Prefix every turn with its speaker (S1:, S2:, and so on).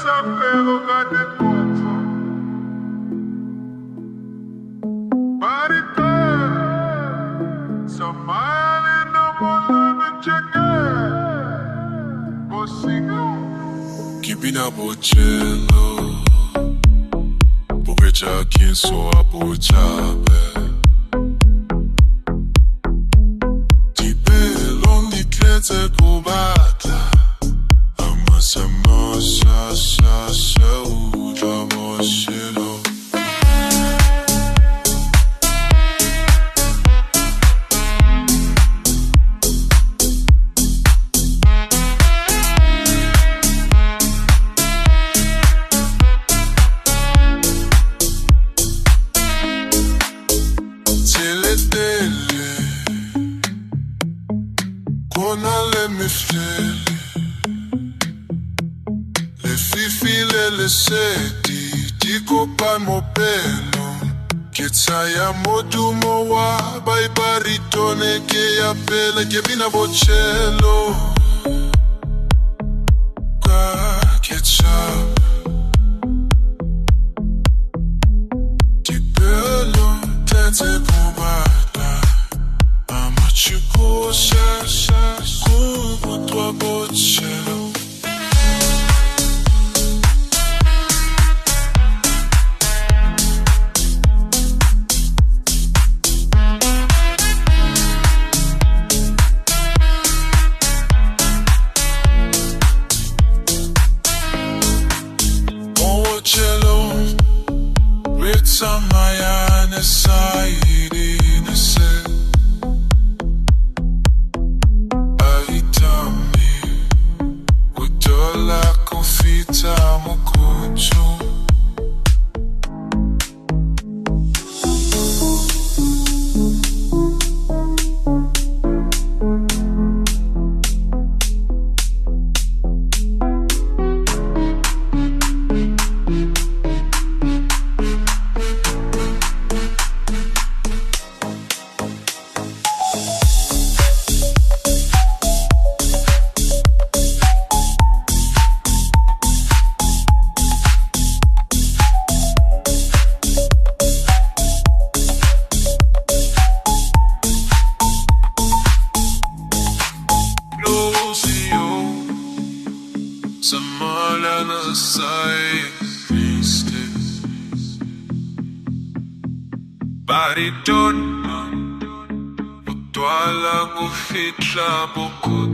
S1: tapego kate koto Marite Samali no molana cheke Bosigo Kibina bochelo Bobecha kinso apochabe Tipe kubata Amasamasa sa uda moshiro Teledele Kona le miflele Le fifile le seti Diko pa mo pelo Ketsaya modumo wa Bai baritone ke ya pele Ke bina bocello Ka ketchup Di pelo tete kubata Amachuko sha Kubo tua bocello Ritsa maya nesairi nese Aitami Kutola confita mukuchu Samala na sai triste Bariton Utwala kufitla buku